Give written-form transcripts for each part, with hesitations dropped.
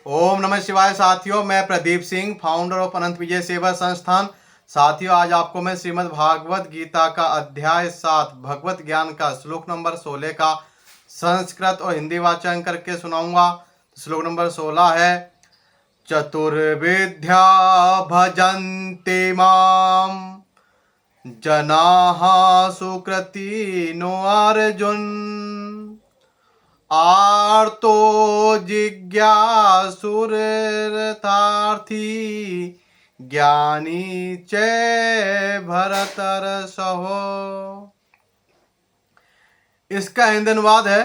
ओम नमः शिवाय। साथियों, मैं प्रदीप सिंह, फाउंडर ऑफ अनंत विजय सेवा संस्थान। साथियों, आज आपको मैं श्रीमद् भागवत गीता का अध्याय 7 भगवत ज्ञान का श्लोक नंबर 16 का संस्कृत और हिंदी वाचन करके सुनाऊंगा। श्लोक नंबर 16 है, चतुर्विद्या भजन्ते माम जनाः सुकृतिनो अर्जुन आर्तो जिज्ञासुरर्थार्थी ज्ञानी च भरतर्षभ। इसका हिंदी अनुवाद है,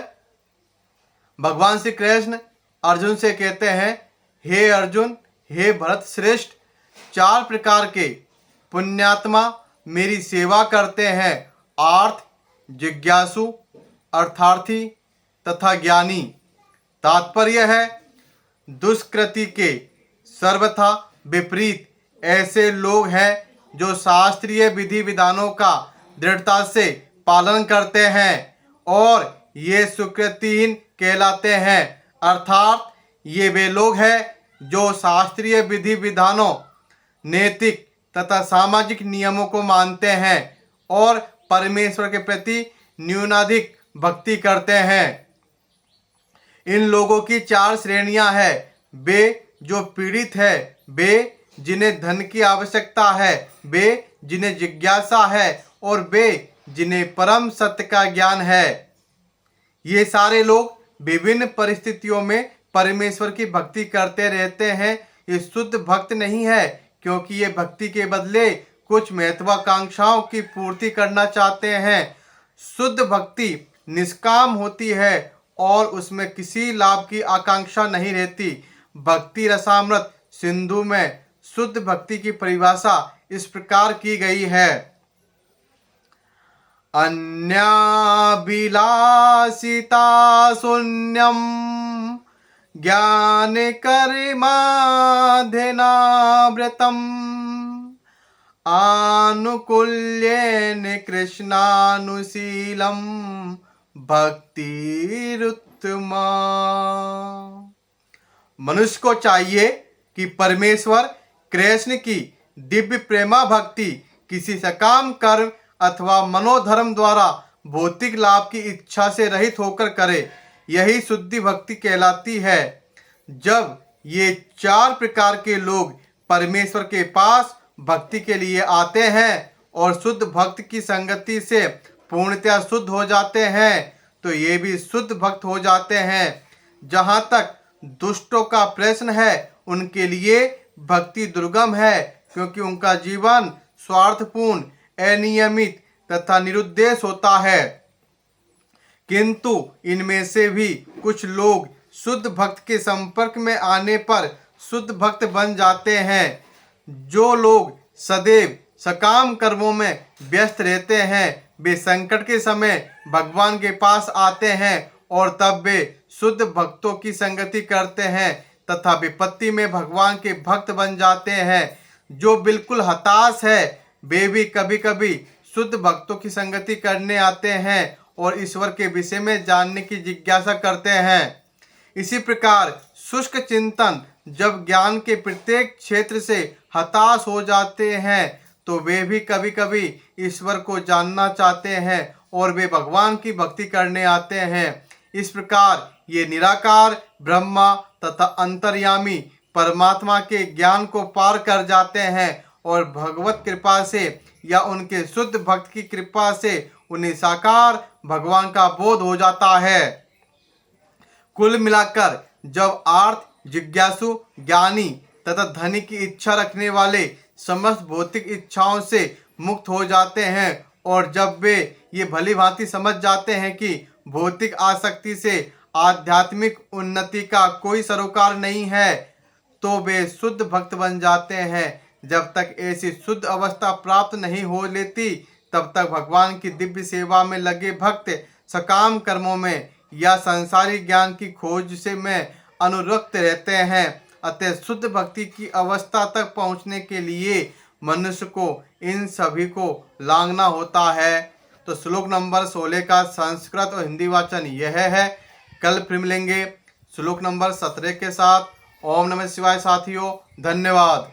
भगवान श्री कृष्ण अर्जुन से कहते हैं, हे अर्जुन, हे भरत श्रेष्ठ, 4 प्रकार के पुण्यात्मा मेरी सेवा करते हैं। आर्थ, जिज्ञासु, अर्थार्थी तथा ज्ञानी। तात्पर्य है, दुष्कृति के सर्वथा विपरीत ऐसे लोग हैं जो शास्त्रीय विधि विधानों का दृढ़ता से पालन करते हैं और ये सुकृतिहीन कहलाते हैं। अर्थात ये वे लोग हैं जो शास्त्रीय विधि विधानों, नैतिक तथा सामाजिक नियमों को मानते हैं और परमेश्वर के प्रति न्यूनाधिक भक्ति करते हैं। इन लोगों की 4 श्रेणियां हैं। वे जो पीड़ित है, वे जिन्हें धन की आवश्यकता है, वे जिन्हें जिज्ञासा है और वे जिन्हें परम सत्य का ज्ञान है। ये सारे लोग विभिन्न परिस्थितियों में परमेश्वर की भक्ति करते रहते हैं। ये शुद्ध भक्त नहीं है, क्योंकि ये भक्ति के बदले कुछ महत्वाकांक्षाओं की पूर्ति करना चाहते हैं। शुद्ध भक्ति निष्काम होती है और उसमें किसी लाभ की आकांक्षा नहीं रहती। भक्ति रसामृत सिंधु में शुद्ध भक्ति की परिभाषा इस प्रकार की गई है, अन्याभिलाषिता शून्यम ज्ञान कर्माध्यनावृतम आनुकूल्येन कृष्णानुशीलम भक्तिरुत्तमा। मनुष्य को चाहिए कि परमेश्वर कृष्ण की दिव्य प्रेमा भक्ति किसी सकाम कर्म अथवा मनोधर्म द्वारा भौतिक लाभ की इच्छा से रहित होकर करे। यही शुद्धि भक्ति कहलाती है। जब ये 4 प्रकार के लोग परमेश्वर के पास भक्ति के लिए आते हैं और शुद्ध भक्त की संगति से पूर्णतया शुद्ध हो जाते हैं, तो ये भी शुद्ध भक्त हो जाते हैं। जहाँ तक दुष्टों का प्रश्न है, उनके लिए भक्ति दुर्गम है, क्योंकि उनका जीवन स्वार्थपूर्ण, अनियमित तथा निरुद्देश होता है। किंतु इनमें से भी कुछ लोग शुद्ध भक्त के संपर्क में आने पर शुद्ध भक्त बन जाते हैं। जो लोग सदैव सकाम कर्मों में व्यस्त रहते हैं, वे संकट के समय भगवान के पास आते हैं और तब वे शुद्ध भक्तों की संगति करते हैं तथा विपत्ति में भगवान के भक्त बन जाते हैं। जो बिल्कुल हताश है, वे भी कभी कभी शुद्ध भक्तों की संगति करने आते हैं और ईश्वर के विषय में जानने की जिज्ञासा करते हैं। इसी प्रकार शुष्क चिंतन जब ज्ञान के प्रत्येक क्षेत्र से हताश हो जाते हैं, तो वे भी कभी कभी ईश्वर को जानना चाहते हैं और वे भगवान की भक्ति करने आते हैं। इस प्रकार ये निराकार ब्रह्मा तथा अंतर्यामी परमात्मा के ज्ञान को पार कर जाते हैं और भगवत कृपा से या उनके शुद्ध भक्त की कृपा से उन्हें साकार भगवान का बोध हो जाता है। कुल मिलाकर जब आर्थ, जिज्ञासु, ज्ञानी तथा धनी की इच्छा रखने वाले समस्त भौतिक इच्छाओं से मुक्त हो जाते हैं और जब वे ये भली भांति समझ जाते हैं कि भौतिक आसक्ति से आध्यात्मिक उन्नति का कोई सरोकार नहीं है, तो वे शुद्ध भक्त बन जाते हैं। जब तक ऐसी शुद्ध अवस्था प्राप्त नहीं हो लेती, तब तक भगवान की दिव्य सेवा में लगे भक्त सकाम कर्मों में या संसारी ज्ञान की खोज से में अनुरक्त रहते हैं। अतः शुद्ध भक्ति की अवस्था तक पहुंचने के लिए मनुष्य को इन सभी को लांघना होता है। तो श्लोक नंबर 16 का संस्कृत और हिंदी वाचन यह है। कल फिर मिलेंगे श्लोक नंबर 17 के साथ। ओम नमः शिवाय साथियों, धन्यवाद।